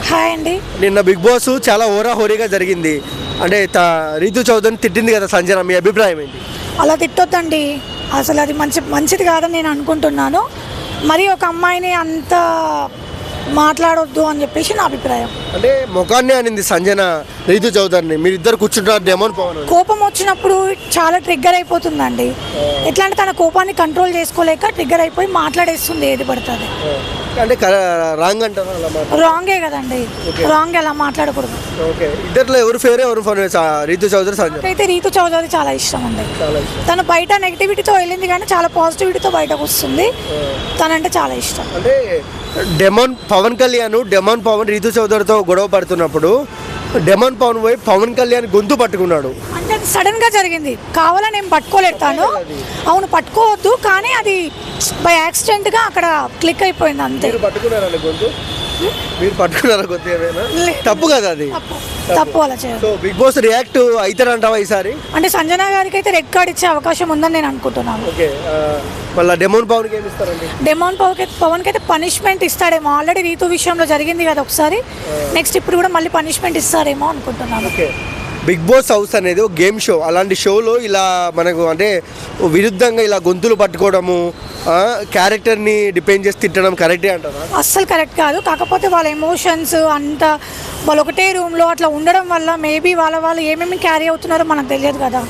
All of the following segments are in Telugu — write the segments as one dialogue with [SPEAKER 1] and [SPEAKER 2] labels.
[SPEAKER 1] హాయ్ అండి.
[SPEAKER 2] నిన్న బిగ్ బాస్ చాలా హోరాహోరీగా జరిగింది. అంటే రీతు చౌదరిని తిట్టింది కదా సంజన, మీ అభిప్రాయం ఏంటి?
[SPEAKER 1] అలా తిట్టొద్దండి, అసలు అది మంచిది కాదని నేను అనుకుంటున్నాను. మరి ఒక అమ్మాయిని అంత మాట్లాడొద్దు అని చెప్పేసి నా అభిప్రాయం.
[SPEAKER 2] అంటే ముఖాన్ని అనింది సంజన రీతు చౌదరిని. మీరిద్దరు కూర్చుంటారు డెమోన్ పవన్.
[SPEAKER 1] కోపం వచ్చినప్పుడు చాలా ట్రిగ్గర్ అయిపోతుందండి. ఎట్లా అంటే తన కోపాన్ని కంట్రోల్ చేసుకోలేక ట్రిగ్గర్ అయిపోయి మాట్లాడేస్తుంది ఏది పడుతుంది.
[SPEAKER 2] అంటే రాంగ్ అంటారా?
[SPEAKER 1] రాంగే కదండి, రాంగ్ అలా మాట్లాడకూడదు.
[SPEAKER 2] ఓకే, ఇద్దరిలో ఎవరు ఫేర్ ఎవరు రీతు చౌదరి సంజన?
[SPEAKER 1] అయితే రీతు చౌదరి చాలా ఇష్టం అండి. తను బయట నెగిటివిటీతో వెళ్ళింది కానీ చాలా పాజిటివిటీతో బయటకు వస్తుంది. తనంటే చాలా ఇష్టం.
[SPEAKER 2] అంటే డెమోన్ పవన్ కళ్యాణ్ రీతు చౌదరితో గొడవ పడుతున్నప్పుడు డెమోన్ పవన్ పోయి పవన్ కళ్యాణ్ గొంతు పట్టుకున్నాడు.
[SPEAKER 1] అంటే అది సడన్ గా జరిగింది, కావాలని నేను పట్టుకోలేదు. అవును పట్టుకోవద్దు, కానీ అది బై యాక్సిడెంట్ గా అక్కడ క్లిక్ అయిపోయింది అంతే.
[SPEAKER 2] మీరు పట్టుకున్నారా గొంతు? ఏమైనా తప్పు కదా అది?
[SPEAKER 1] తప్పు అలా చేయాలి.
[SPEAKER 2] సో బిగ్ బాస్ రియాక్ట్ అవుతారంటావా ఈసారి?
[SPEAKER 1] అంటే సంజన గారికి అయితే రెడ్ కార్డ్ ఇచ్చే అవకాశం ఉందని నేను అనుకుంటున్నాను.
[SPEAKER 2] ఓకే, మళ్ళీ డెమోన్ పవన్కి ఏమి ఇస్తారండి?
[SPEAKER 1] డెమోన్ పవన్కి అయితే పనిష్మెంట్ ఇస్తాడేమో. ఆల్రెడీ రీతు విషయంలో జరిగింది కదా ఒకసారి, నెక్స్ట్ ఇప్పుడు కూడా మళ్ళీ పనిష్మెంట్ ఇస్తారేమో అనుకుంటున్నాను.
[SPEAKER 2] ఓకే, బిగ్ బాస్ హౌస్ అనేది ఒక గేమ్ షో. అలాంటి షోలో ఇలా మనకు అంటే విరుద్ధంగా ఇలా గొంతులు పట్టుకోవడము, క్యారెక్టర్ని డిపెండ్ చేసి తిట్టడం కరెక్టే అంటారా?
[SPEAKER 1] అస్సలు కరెక్ట్ కాదు. కాకపోతే వాళ్ళ ఎమోషన్స్ అంతా వాళ్ళు ఒకటే రూమ్లో అట్లా ఉండడం వల్ల మేబీ వాళ్ళు ఏమేమి క్యారీ అవుతున్నారో మనకు తెలియదు కదా.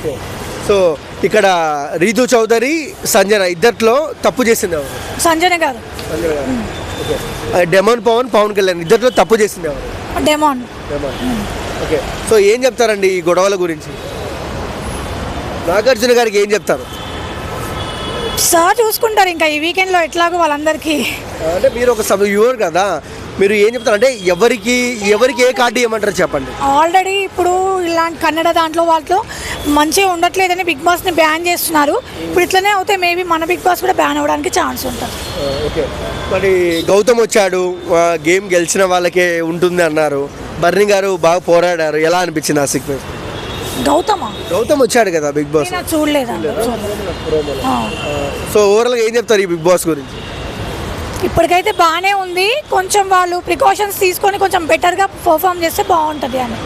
[SPEAKER 2] సో ఇక్కడ రీతు చౌదరి సంజన ఇద్దరిలో తప్పు చేసింది ఎవరు?
[SPEAKER 1] సంజన గారు.
[SPEAKER 2] డెమోన్ పవన్ కళ్యాణ్ ఇద్దరిలో తప్పు చేసింది ఎవరు?
[SPEAKER 1] డెమోన్.
[SPEAKER 2] ఓకే, సో ఏం చెప్తారండి ఈ గొడవల గురించి? నాగార్జున గారికి ఏం చెప్తారు?
[SPEAKER 1] సార్ చూసుకుంటారు ఇంకా ఈ వీకెండ్లో ఎట్లాగో వాళ్ళందరికీ.
[SPEAKER 2] అంటే మీరు ఒక వ్యూవర్ కదా, మీరు ఏం చెప్తారు? అంటే ఎవరికి ఏ కార్డు ఇవ్వమంటారు చెప్పండి.
[SPEAKER 1] ఆల్రెడీ ఇప్పుడు ఇలాంటి కన్నడ దాంట్లో వాళ్ళతో మంచిగా ఉండట్లేదని బిగ్ బాస్ని బ్యాన్ చేస్తున్నారు. ఇప్పుడు ఇట్లనే అవుతే మేబీ మన బిగ్ బాస్ కూడా బ్యాన్ అవ్వడానికి ఛాన్స్ ఉంటుంది.
[SPEAKER 2] ఓకే, మరి గౌతమ్ వచ్చాడు, గేమ్ గెలిచిన వాళ్ళకే ఉంటుంది అన్నారు. బర్నీ గారు బాగా పోరాడారు, ఎలా అనిపించింది ఆ సీక్వెన్స్? గౌతమ్ వచ్చాడు కదా బిగ్ బాస్,
[SPEAKER 1] చూడలేదు.
[SPEAKER 2] సో ఓవరాల్గా ఏం చెప్తారు ఈ బిగ్ బాస్ గురించి?
[SPEAKER 1] ఇప్పటికైతే బాగానే ఉంది, కొంచెం వాళ్ళు ప్రికాషన్స్ తీసుకొని కొంచెం బెటర్గా పర్ఫామ్ చేస్తే బాగుంటుంది అని.